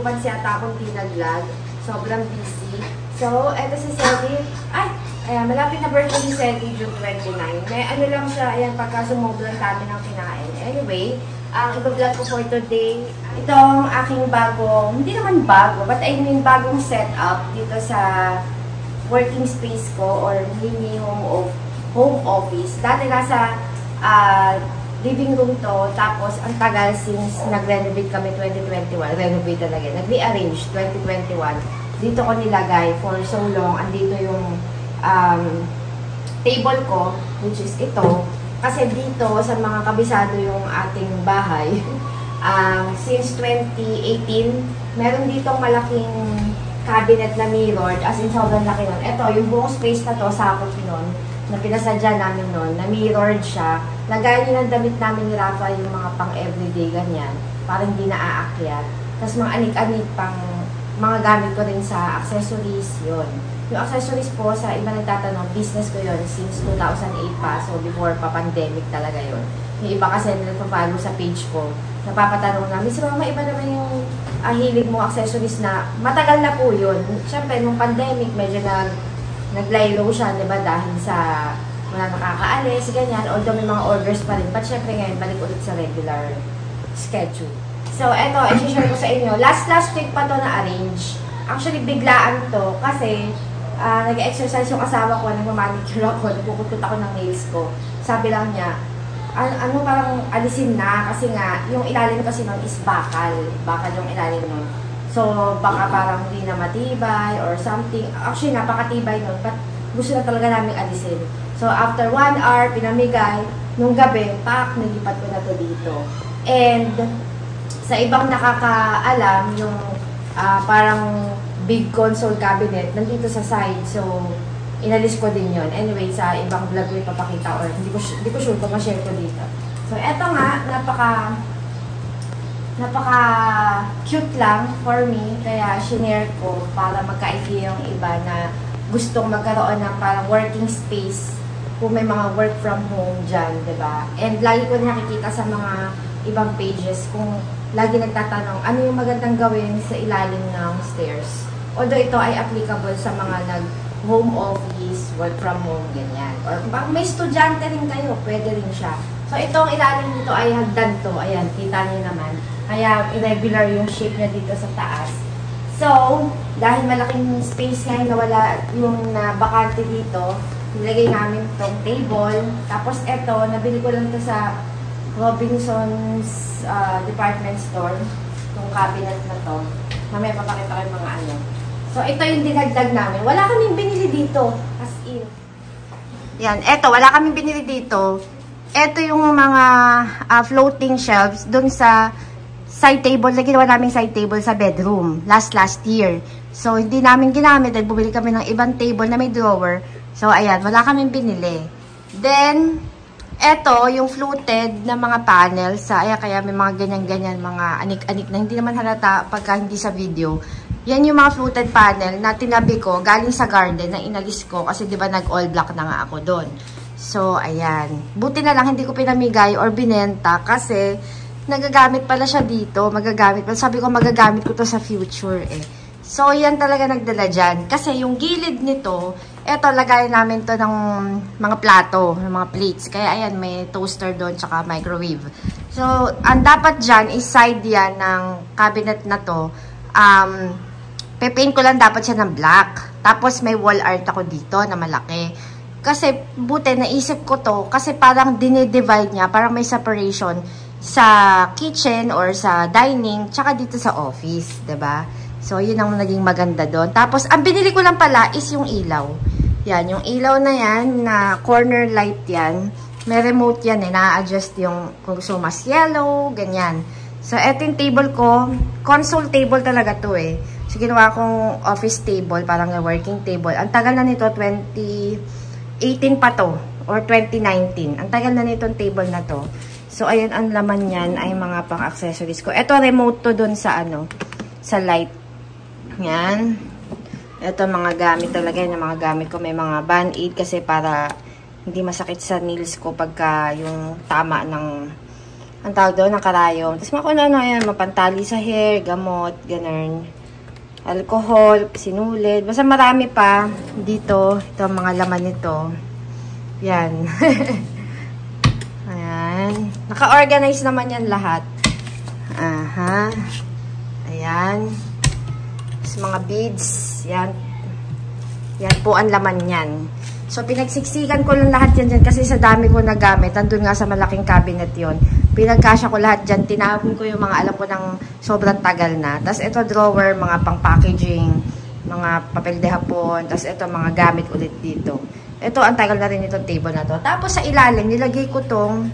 months yata akong tinag-vlog. Sobrang busy. So, eto si Sedi. Ay! Ayan, malapit na birthday ni Sedi, June 29. May ano lang siya, ayan, pagka sumoblang dami ng kinain. Anyway, ang i-vlog ko for today, itong aking bagong, hindi naman bago, but I mean bagong setup dito sa working space ko or mini home office. Dati nasa living room to, tapos ang tagal since nag-renovate kami 2021, renovate talaga, nag-rearrange 2021. Dito ko nilagay for so long, andito yung table ko, which is ito. Kasi dito, sa mga kabisado yung ating bahay, since 2018, meron ditong malaking cabinet na mirrored, as in sobrang laki nun. Ito, yung buong space na to, sakop nun, na pinasadya namin nun, na mirrored siya. Lagayan yun ang damit namin ni Rafa, yung mga pang-everyday, ganyan, parang hindi naaakyat. Tapos mga anik-anik pang mga gamit ko rin sa accessories, yun. Yung accessories po, sa iba nagtatanong, business ko yun since 2008 pa. So, before pa pandemic talaga yun. Yung iba kasi nagpa-follow sa page ko, napapatanong na, Miss Roma, iba naman yung hilig mo accessories na matagal na po yun. Siyempre, nung pandemic, medyo nag-lie-low siya, diba? Dahil sa wala nakakaalis, ganyan. Although may mga orders pa rin. But syempre ngayon, balik ulit sa regular schedule. So, eto, i-share ko sa inyo. Last week pa to na-arrange. Actually, biglaan to kasi nag-exercise yung asawa ko, nagmamanicure ako, nagpupukot ako ng nails ko. Sabi lang niya, ano parang alisin na kasi nga, yung ilalim kasi nun is bakal. Bakal yung ilalim nun. So, baka parang hindi na matibay or something. Actually, napakatibay nun, but gusto na talaga namin alisin. So, after 1 hour, pinamigay, nung gabi, nagipat ko na to dito. And, sa ibang nakakaalam, yung parang big console cabinet, nandito sa side. So, inalis ko din yon. Anyway, sa ibang vlog ko ipapakita or hindi ko sure kung ma-share ko dito. So, eto nga, napaka cute lang for me. Kaya, shinare ko para magka-idea yung iba na gustong magkaroon ng parang working space kung may mga work from home dyan, diba? And lagi ko nakikita sa mga ibang pages kung lagi nagtatanong, ano yung magandang gawin sa ilalim ng stairs? Although ito ay applicable sa mga nag-home office, work from home, ganyan. Or kung may estudyante rin kayo, pwede rin siya. So, itong ilalim nito ay hagdan to. Ayan, kita niyo naman. Kaya, irregular yung shape niya dito sa taas. So, dahil malaking space ngayon na wala yung bakante dito, nilagay namin itong table. Tapos, ito, nabili ko lang ito sa Robinson's department store. Itong cabinet na to. Mamaya papakita ko yung mga ano. So, ito yung dinagdag namin. Wala kaming binili dito. As in. Yan. Ito, wala kaming binili dito. Ito yung mga floating shelves dun sa side table. Ginawa namin side table sa bedroom. Last year. So, hindi namin ginamit. Dahil bumili kami ng ibang table na may drawer. So, ayan. Wala kaming binili. Then, eto, yung floated na mga panels. Kaya may mga ganyan-ganyan, mga anik-anik na hindi naman halata pagka hindi sa video. Yan yung mga floated panel na tinabi ko galing sa garden na inalis ko kasi 'di ba nag-all black na nga ako doon. So ayan. Buti na lang hindi ko pinamigay or binenta kasi nagagamit pala siya dito, magagamit pala. Sabi ko magagamit ko to sa future eh. So yan talaga nagdala diyan kasi yung gilid nito, eto lagay namin to ng mga plato, ng mga plates. Kaya ayan may toaster doon tsaka microwave. So ang dapat diyan is side yan ng cabinet na to. Pepaint ko lang dapat siya ng black. Tapos may wall art ako dito na malaki. Kasi buti naisip ko to kasi parang dinidivide niya, parang may separation sa kitchen or sa dining tsaka dito sa office, 'di ba? So yun ang naging maganda doon. Tapos ang binili ko lang pala is yung ilaw. Yan, yung ilaw na yan na corner light yan. May remote yan eh, na-adjust yung kung gusto mas yellow, ganyan. So eto yung table ko, console table talaga to eh. So, ginawa kong office table, parang working table. Ang tagal na nito, 2018 pa to, or 2019. Ang tagal na nitong table na to. So, ayun, ang laman niyan ay mga pang-accessories ko. Ito, remote to dun sa, sa light. Yan. Ito, mga gamit talaga. Yung mga gamit ko, may mga band-aid kasi para hindi masakit sa nails ko pagka yung tama ng ang tawag doon, ng karayom. Tapos mga kung ano yan, mapantali sa hair, gamot, ganun. Alcohol, sinulid. Basta marami pa dito. Ito ang mga laman nito. Yan. Ayan. Naka-organize naman yan lahat. Aha. Ayan. Tapos mga beads. Yan. Yan po ang laman yan. So, pinagsiksikan ko lang lahat yan dyan kasi sa dami ko nagamit. Nandun nga sa malaking cabinet yon. Pinagkasya ko lahat dyan. Tinapon ko yung mga alam ko ng sobrang tagal na. Tapos ito drawer, mga pang-packaging, mga papel de hapon. Tapos ito mga gamit ulit dito. Ito, ang tagal na rin itong table na to. Tapos sa ilalim, nilagay ko tong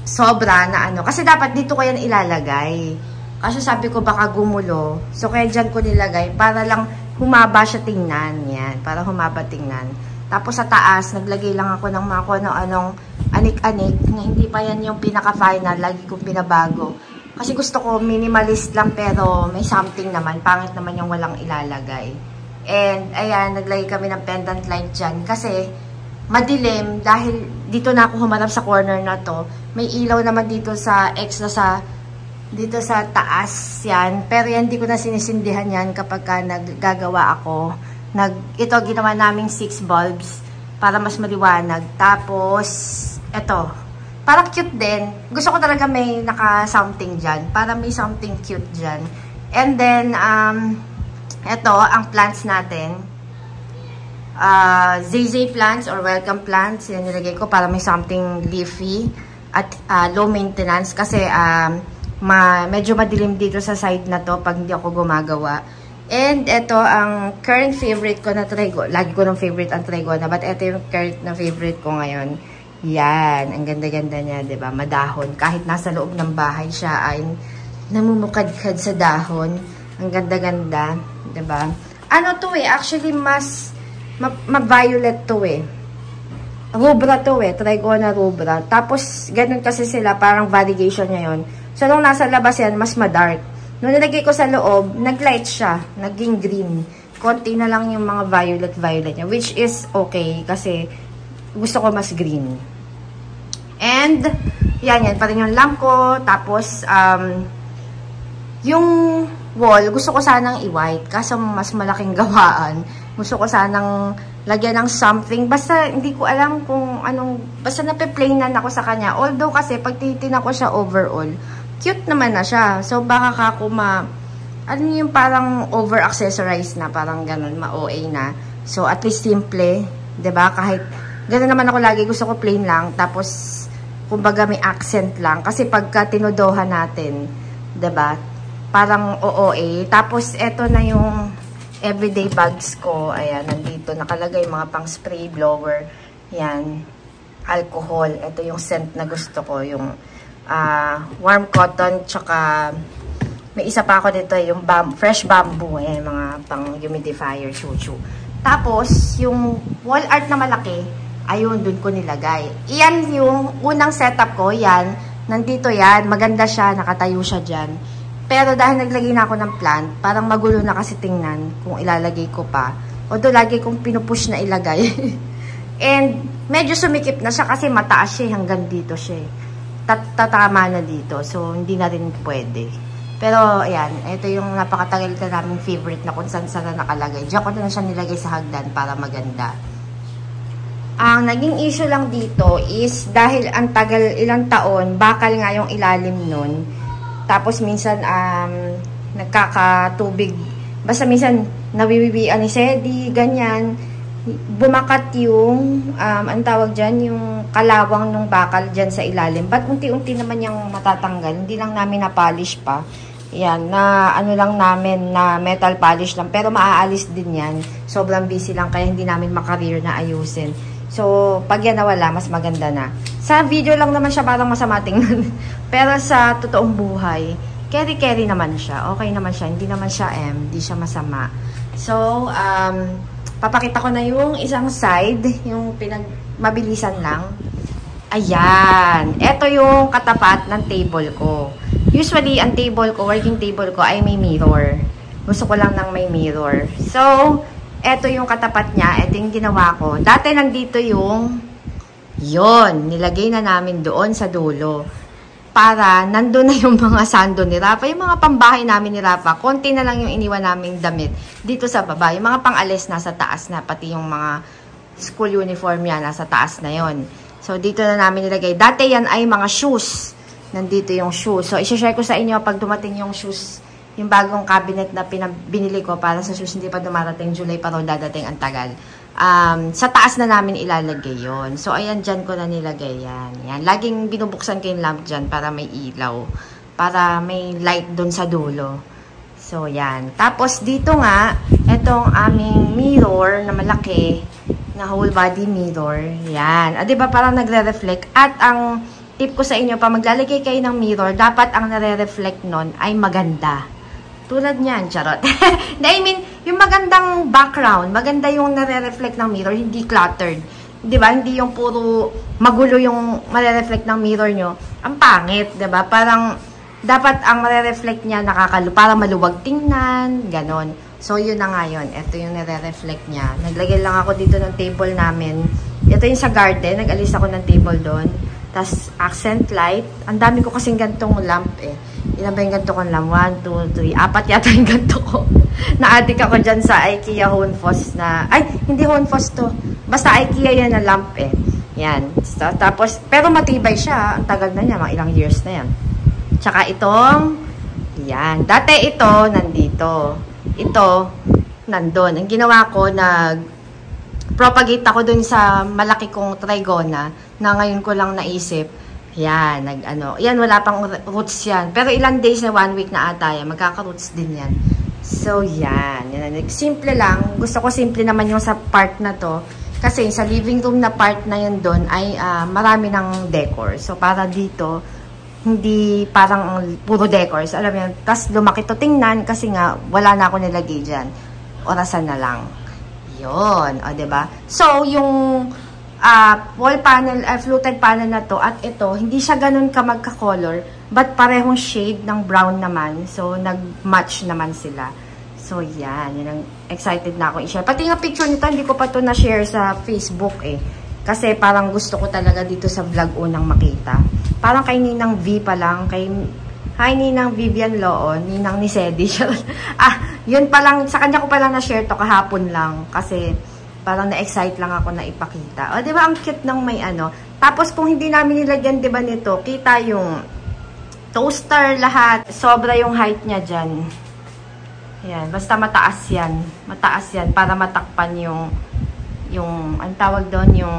sobra na ano. Kasi dapat dito ko yan ilalagay. Kasi sabi ko baka gumulo. So, kaya dyan ko nilagay para lang humaba siya tingnan. Yan, para humaba tingnan. Tapos sa taas, naglagay lang ako ng mga kung anong anik-anik na hindi pa yan yung pinaka-final. Lagi kong pinabago. Kasi gusto ko minimalist lang pero may something naman. Pangit naman yung walang ilalagay. And ayan, naglagay kami ng pendant light dyan. Kasi madilim dahil dito na ako humarap sa corner na to. May ilaw naman dito sa extra dito sa taas yan. Pero yan, di ko na sinisindihan yan kapag ka naggagawa ako. Ito, ginawa naming 6 bulbs para mas maliwanag. Tapos, ito. Parang cute din. Gusto ko talaga may naka-something dyan. Para may something cute dyan. And then, ito, ang plants natin. ZZ plants or welcome plants. Yan nilagay ko para may something leafy at low maintenance. Kasi, medyo madilim dito sa side na to pag hindi ako gumagawa. And ito ang current favorite ko na Trigona. Lagi ko ng favorite ang Trigona, but ito yung current na favorite ko ngayon. Yan, ang ganda-ganda niya, 'di ba? Madahon. Kahit nasa loob ng bahay siya ay namumukadkad sa dahon. Ang ganda-ganda, 'di ba? Ano to eh, actually mas ma-violet to eh. Rubra to eh, Trigona rubra. Tapos ganun kasi sila, parang variegation niya 'yon. So nung nasa labas yan, mas ma-dark. Nung nilagay ko sa loob, nag-light siya. Naging green. Konti na lang yung mga violet niya. Which is okay. Kasi gusto ko mas green. And, yan pa rin yung lamp ko. Tapos, yung wall, gusto ko sanang i-white. Kaso mas malaking gawaan. Gusto ko sanang lagyan ng something. Basta, hindi ko alam kung anong, basta nape-plainan ako sa kanya. Although kasi, pag titinan ko siya overall, cute naman na siya. So, baka kako ano yung parang over-accessorized na, parang ganun, ma-OA na. So, at least simple, 'di ba? Kahit, ganun naman ako lagi, gusto ko plain lang. Tapos, kumbaga may accent lang. Kasi pagka tinudohan natin, 'di ba? Parang OOA. Tapos, eto na yung everyday bags ko. Ayan, nandito, nakalagay mga pang spray blower. Yan, alcohol. Ito yung scent na gusto ko, yung warm cotton, tsaka may isa pa ako dito, yung fresh bamboo, eh, mga pang humidifier, chuchu. Tapos, yung wall art na malaki, ayun, dun ko nilagay. Iyan yung unang setup ko, yan, nandito yan, maganda siya, nakatayo siya dyan. Pero dahil naglagay na ako ng plant, parang magulo na kasi tingnan kung ilalagay ko pa. Although lagi kong pinupush na ilagay. And, medyo sumikip na siya kasi mataas siya, hanggang dito siya. Tatama na dito. So, hindi na rin pwede. Pero, ayan. Ito yung napakatagal na naming favorite na kung saan na nakalagay. Diyan ko na siya nilagay sa hagdan para maganda. Ang naging issue lang dito is dahil ang tagal, ilang taon, bakal nga yung ilalim nun. Tapos, minsan, nagkakatubig. Basta minsan, nawiwiwian ni Sedi, ganyan. Bumakat yung, ang tawag dyan, yung kalawang ng bakal dyan sa ilalim. But unti-unti naman yung matatanggal. Hindi lang namin na-polish pa. Yan, na ano lang namin, na metal polish lang. Pero maaalis din yan. Sobrang busy lang, kaya hindi namin makareer na ayusin. So, pag yan nawala, mas maganda na. Sa video lang naman siya parang masama tingnan. Pero sa totoong buhay, carry-carry naman siya. Okay naman siya. Hindi naman siya hindi siya masama. So, papakita ko na yung isang side, yung mabilisan lang. Ayan. Ito yung katapat ng table ko. Usually, ang table ko, working table ko, ay may mirror. Gusto ko lang ng may mirror. So, ito yung katapat niya. Ito yung ginawa ko. Dati nandito yung nilagay na namin doon sa dulo. para nandun na yung mga sando ni Rafa, yung mga pambahay namin ni Rafa, konti na lang yung iniwan naming damit dito sa baba. Yung mga pang-alis nasa taas na, pati yung mga school uniform yan, nasa taas na yon. So, dito na namin nilagay. Dati yan ay mga shoes. Nandito yung shoes. So, isi-share ko sa inyo pag dumating yung shoes, yung bagong cabinet na binili ko para sa shoes, hindi pa dumarating, July pa raw dadating, ang tagal. Sa taas na namin ilalagay yon. So, ayan, dyan ko na nilagay yan. Yan. Laging binubuksan ko yung lamp dyan para may ilaw. Para may light dun sa dulo. So, yan. Tapos, dito nga, itong aming mirror na malaki, na whole body mirror. Yan. Diba, parang nagre-reflect. At ang tip ko sa inyo, pa maglalagay kayo ng mirror, dapat ang nare-reflect nun ay maganda. Tulad niyan, charot. I mean, yung magandang background, maganda yung nare-reflect ng mirror, hindi cluttered. Diba? Hindi yung puro magulo yung nare-reflect ng mirror nyo. Ang pangit, diba? Parang, dapat ang nare-reflect niya parang maluwag tingnan, ganon. So, yun na nga yun. Ito yung nare-reflect niya. Naglagay lang ako dito ng table namin. Ito yung sa garden. Nag-alis ako ng table doon. Tapos, accent light. Ang dami ko kasing gantong lamp eh. Ilan ba yung ganto kong lamp? 1, 2, 3. 4 yata yung ganto ko. Na-addict ako dyan sa IKEA Honfos na... Ay, hindi Honfos to. Basta IKEA yan na lamp eh. Yan. So, tapos, pero matibay siya. Ang tagal na niya. Mga ilang years na yan. Tsaka itong... Yan. Dati ito, nandito. Ito, nandun. Ang ginawa ko, propagate ako dun sa malaki kong trigona na ngayon ko lang naisip. Yan, yan, wala pang roots yan. Pero ilang days na 1 week na ata yan, magkaka-roots din yan. So, yan. Simple lang. Gusto ko simple naman yung sa part na to. Kasi sa living room na part na yun doon ay marami ng decor. So, para dito, hindi parang puro decors. Alam mo yun. Tapos lumaki to tingnan kasi nga wala na ako nilagay dyan. Orasan na lang. Yun. O, diba? So, yung wall panel, fluted panel na to at ito, hindi siya ganun ka magka-color but parehong shade ng brown naman. So, nag-match naman sila. So, yan. Yun ang excited na ako i-share. Pati nga picture nito, hindi ko pa to na-share sa Facebook eh. Kasi parang gusto ko talaga dito sa vlog unang makita. Parang kay Ninang V pa lang. Hi Ninang Vivian Loon. Ninang ni Sedi. Yun pa lang. Sa kanya ko pa lang na-share to kahapon lang. Kasi parang na-excite lang ako na ipakita. O, diba? Ang cute ng may ano. Tapos, kung hindi namin nilagyan, diba nito, kita yung toaster lahat. Sobra yung height niya dyan. Ayan. Basta mataas yan. Mataas yan para matakpan yung ang tawag doon, yung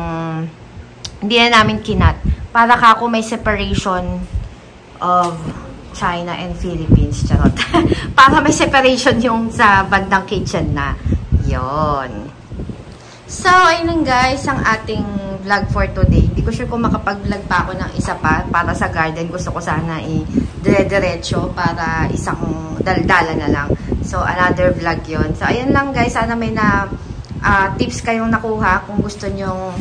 hindi na namin kinat. Para kako may separation of China and Philippines. Charot. Para may separation yung sa bandang kitchen na. Yon. So, ayun lang guys, ang ating vlog for today. Hindi ko sure kung makapag-vlog pa ako ng isa pa para sa garden. Gusto ko sana i-dire-diretso para isang daldala na lang. So, another vlog yon. So, ayun lang guys. Sana may tips kayong nakuha kung gusto nyong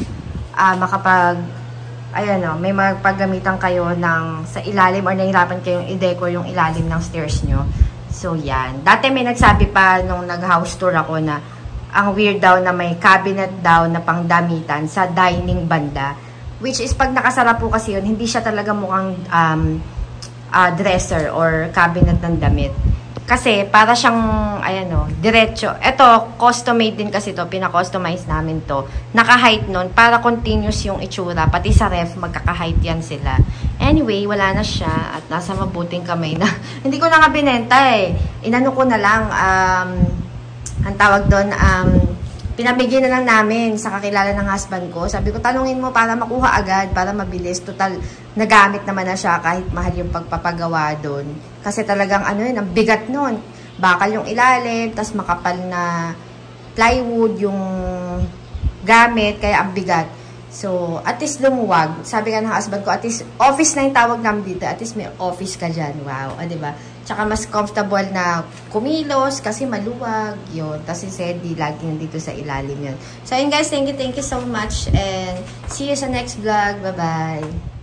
may magpaggamitan kayo sa ilalim or nahirapan kayong i-decor yung ilalim ng stairs nyo. So, yan. Dati may nagsabi pa nung nag-house tour ako na ang weird daw na may cabinet daw na pangdamitan sa dining banda. Which is, pag nakasara po kasi yun, hindi siya talaga mukhang dresser or cabinet ng damit. Kasi, para siyang, diretso. Ito, custom-made din kasi to. Pina-customize namin to. Naka-height nun, para continuous yung itsura. Pati sa ref, magkaka-height yan sila. Anyway, wala na siya. At nasa mabuting kamay na. Hindi ko na nga binenta eh. Inano ko na lang, ang tawag doon, pinabigyan na lang namin sa kakilala ng husband ko. Sabi ko, tanungin mo para makuha agad, para mabilis. Total, nagamit naman na siya kahit mahal yung pagpapagawa doon. Kasi talagang ang bigat nun. Bakal yung ilalim, tas makapal na plywood yung gamit, kaya ang bigat. So, at least lumuwag. Sabi nga ng husband ko, at least office na yung tawag namin dito. At least may office ka dyan. Wow, diba? Tsaka mas comfortable na kumilos kasi maluwag. Yun. Tapos si Sedi, lagi nandito sa ilalim yun. So, yun guys, thank you so much. And see you sa next vlog. Bye-bye.